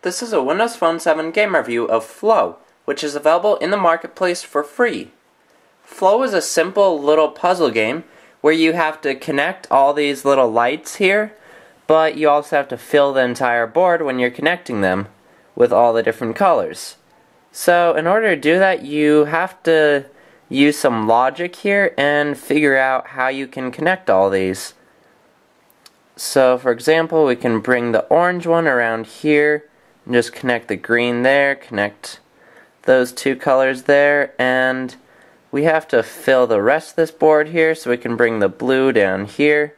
This is a Windows Phone 7 game review of Flow, which is available in the marketplace for free. Flow is a simple little puzzle game where you have to connect all these little lights here, but you also have to fill the entire board when you're connecting them with all the different colors. So in order to do that, you have to use some logic here and figure out how you can connect all these. So for example, we can bring the orange one around here and just connect the green there, connect those two colors there, and we have to fill the rest of this board here, so we can bring the blue down here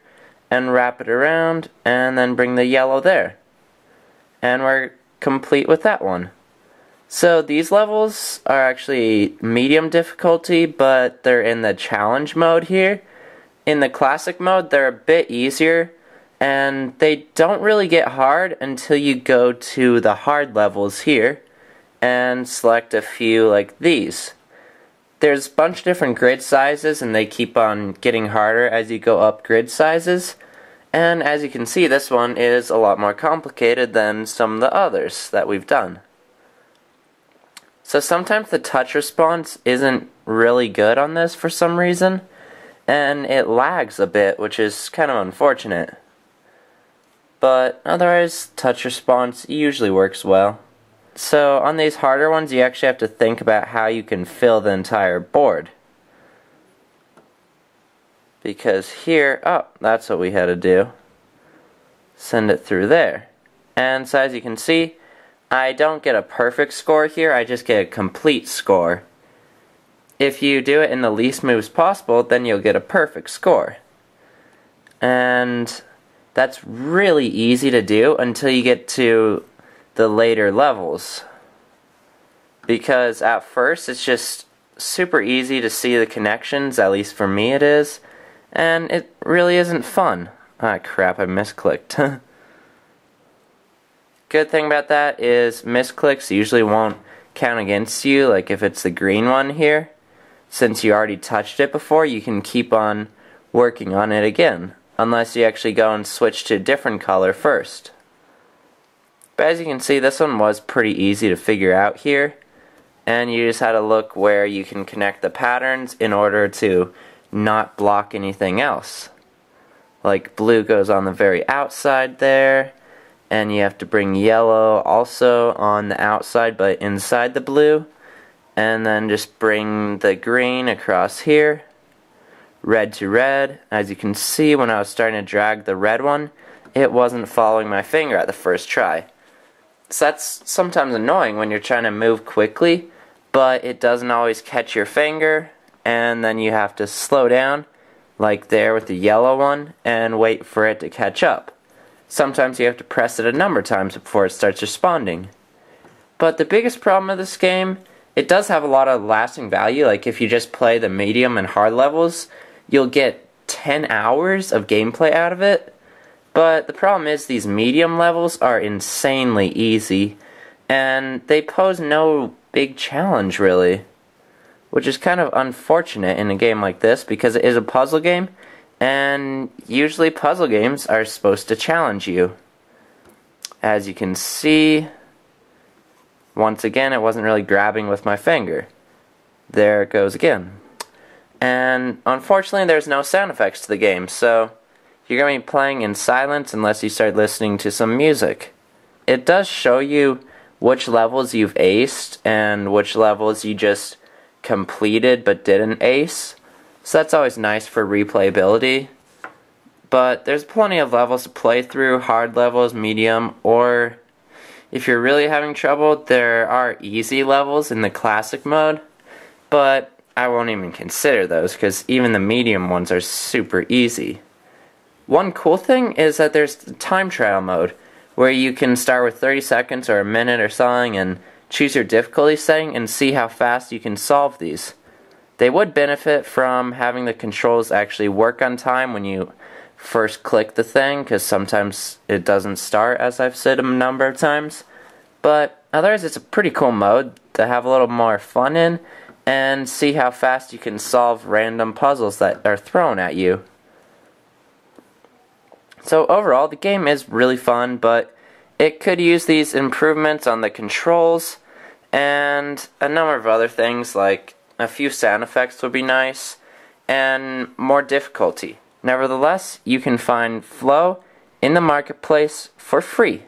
and wrap it around and then bring the yellow there. And we're complete with that one. So these levels are actually medium difficulty, but they're in the challenge mode here. In the classic mode, they're a bit easier, and they don't really get hard until you go to the hard levels here and select a few like these. There's a bunch of different grid sizes, and they keep on getting harder as you go up grid sizes. And as you can see, this one is a lot more complicated than some of the others that we've done. So sometimes the touch response isn't really good on this for some reason, and it lags a bit, which is kind of unfortunate. But otherwise, touch response usually works well. So on these harder ones, you actually have to think about how you can fill the entire board. Because here, oh, that's what we had to do. Send it through there. And so as you can see, I don't get a perfect score here, I just get a complete score. If you do it in the least moves possible, then you'll get a perfect score. And that's really easy to do until you get to the later levels. Because at first it's just super easy to see the connections, at least for me it is, and it really isn't fun. Ah crap, I misclicked. Good thing about that is misclicks usually won't count against you, like if it's the green one here. Since you already touched it before, you can keep on working on it again, unless you actually go and switch to a different color first. But as you can see, this one was pretty easy to figure out here, and you just had to look where you can connect the patterns in order to not block anything else. Like blue goes on the very outside there, and you have to bring yellow also on the outside but inside the blue, and then just bring the green across here, red to red. As you can see, when I was starting to drag the red one, it wasn't following my finger at the first try. So that's sometimes annoying when you're trying to move quickly, but it doesn't always catch your finger, and then you have to slow down, like there with the yellow one, and wait for it to catch up. Sometimes you have to press it a number of times before it starts responding. But the biggest problem of this game, it does have a lot of lasting value. Like if you just play the medium and hard levels, you'll get 10 hours of gameplay out of it. But the problem is these medium levels are insanely easy, and they pose no big challenge really, which is kind of unfortunate in a game like this because it is a puzzle game, and usually puzzle games are supposed to challenge you. As you can see, once again it wasn't really grabbing with my finger. There it goes again. And unfortunately there's no sound effects to the game, so you're going to be playing in silence unless you start listening to some music. It does show you which levels you've aced and which levels you just completed but didn't ace. So that's always nice for replayability. But there's plenty of levels to play through, hard levels, medium, or if you're really having trouble, there are easy levels in the classic mode. But I won't even consider those because even the medium ones are super easy. One cool thing is that there's the time trial mode, where you can start with 30 seconds or a minute or something and choose your difficulty setting and see how fast you can solve these. They would benefit from having the controls actually work on time when you first click the thing, because sometimes it doesn't start, as I've said a number of times. But otherwise it's a pretty cool mode to have a little more fun in and see how fast you can solve random puzzles that are thrown at you. So overall, the game is really fun, but it could use these improvements on the controls and a number of other things, like a few sound effects would be nice and more difficulty. Nevertheless, you can find Flow in the marketplace for free.